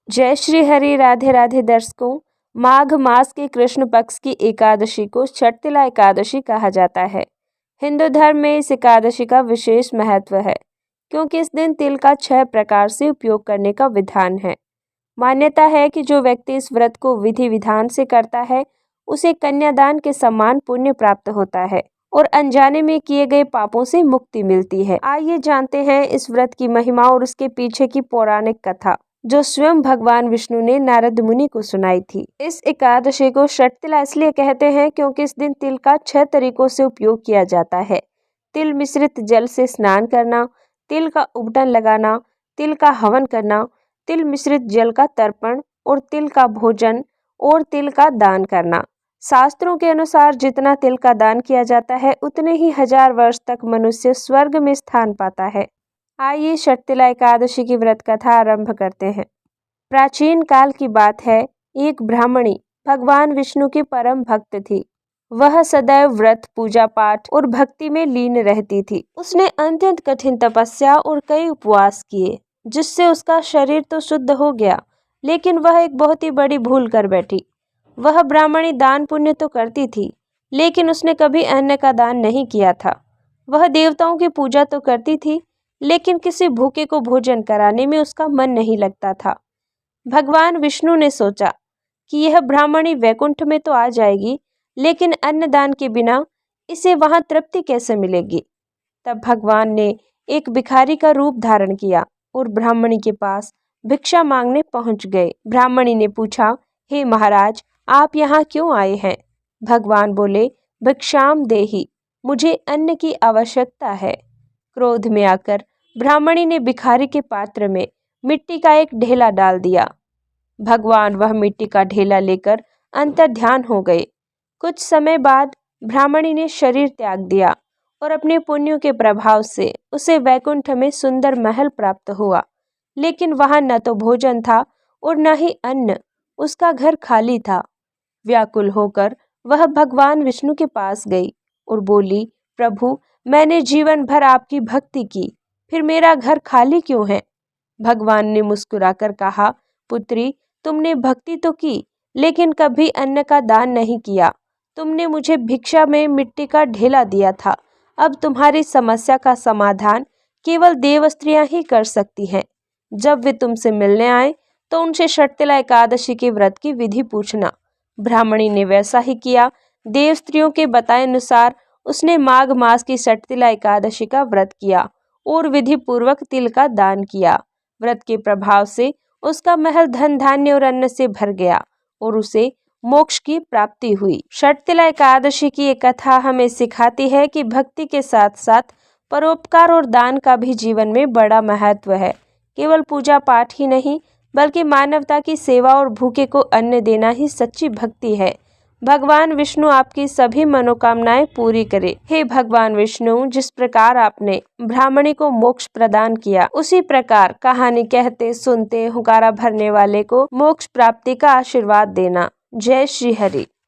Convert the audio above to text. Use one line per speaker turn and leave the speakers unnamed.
जय श्री हरि। राधे राधे दर्शकों। माघ मास के कृष्ण पक्ष की एकादशी को छठतिला एकादशी कहा जाता है। हिंदू धर्म में इस एकादशी का विशेष महत्व है क्योंकि इस दिन तिल का 6 प्रकार से उपयोग करने का विधान है। मान्यता है कि जो व्यक्ति इस व्रत को विधि विधान से करता है उसे कन्यादान के समान पुण्य प्राप्त होता है और अनजाने में किए गए पापों से मुक्ति मिलती है। आइए जानते हैं इस व्रत की महिमा और उसके पीछे की पौराणिक कथा जो स्वयं भगवान विष्णु ने नारद मुनि को सुनाई थी। इस एकादशी को छठतिला इसलिए कहते हैं क्योंकि इस दिन तिल का 6 तरीकों से उपयोग किया जाता है। तिल मिश्रित जल से स्नान करना, तिल का उबटन लगाना, तिल का हवन करना, तिल मिश्रित जल का तर्पण और तिल का भोजन और तिल का दान करना। शास्त्रों के अनुसार जितना तिल का दान किया जाता है उतने ही 1000 वर्ष तक मनुष्य स्वर्ग में स्थान पाता है। आइए छठतिला एकादशी की व्रत कथा आरंभ करते हैं। प्राचीन काल की बात है, एक ब्राह्मणी भगवान विष्णु की परम भक्त थी। वह सदैव व्रत, पूजा पाठ और भक्ति में लीन रहती थी। उसने अत्यंत कठिन तपस्या और कई उपवास किए जिससे उसका शरीर तो शुद्ध हो गया, लेकिन वह एक बहुत ही बड़ी भूल कर बैठी। वह ब्राह्मणी दान पुण्य तो करती थी, लेकिन उसने कभी अन्न का दान नहीं किया था। वह देवताओं की पूजा तो करती थी, लेकिन किसी भूखे को भोजन कराने में उसका मन नहीं लगता था। भगवान विष्णु ने सोचा कि यह ब्राह्मणी वैकुंठ में तो आ जाएगी, लेकिन अन्नदान के बिना इसे वहां तृप्ति कैसे मिलेगी। तब भगवान ने एक भिखारी का रूप धारण किया और ब्राह्मणी के पास भिक्षा मांगने पहुंच गए। ब्राह्मणी ने पूछा, हे महाराज, आप यहाँ क्यों आए हैं? भगवान बोले, भिक्षाम देहि, मुझे अन्न की आवश्यकता है। क्रोध में आकर ब्राह्मणी ने भिखारी के पात्र में मिट्टी का एक ढेला डाल दिया। भगवान वह मिट्टी का ढेला लेकर अंतर्ध्यान हो गए। कुछ समय बाद ब्राह्मणी ने शरीर त्याग दिया और अपने पुण्यों के प्रभाव से उसे वैकुंठ में सुंदर महल प्राप्त हुआ, लेकिन वहां न तो भोजन था और न ही अन्न। उसका घर खाली था। व्याकुल होकर वह भगवान विष्णु के पास गई और बोली, प्रभु, मैंने जीवन भर आपकी भक्ति की, फिर मेरा घर खाली क्यों है? भगवान ने मुस्कुराकर कहा, पुत्री, तुमने भक्ति तो की, लेकिन कभी अन्न का दान नहीं किया। तुमने मुझे भिक्षा में मिट्टी का ढेला दिया था। अब तुम्हारी समस्या का समाधान केवल देव स्त्रियां ही कर सकती हैं। जब वे तुमसे मिलने आए तो उनसे छठतिला एकादशी के व्रत की विधि पूछना। ब्राह्मणी ने वैसा ही किया। देव स्त्रियों के बताए अनुसार उसने माघ मास की छठतिला एकादशी का व्रत किया और विधि पूर्वक तिल का दान किया। व्रत के प्रभाव से उसका महल धन धान्य और अन्न से भर गया और उसे मोक्ष की प्राप्ति हुई। छठतिला एकादशी की ये कथा हमें सिखाती है कि भक्ति के साथ साथ परोपकार और दान का भी जीवन में बड़ा महत्व है। केवल पूजा पाठ ही नहीं, बल्कि मानवता की सेवा और भूखे को अन्न देना ही सच्ची भक्ति है। भगवान विष्णु आपकी सभी मनोकामनाएं पूरी करे। हे भगवान विष्णु, जिस प्रकार आपने ब्राह्मणी को मोक्ष प्रदान किया, उसी प्रकार कहानी कहते सुनते हुंकारा भरने वाले को मोक्ष प्राप्ति का आशीर्वाद देना। जय श्री हरि।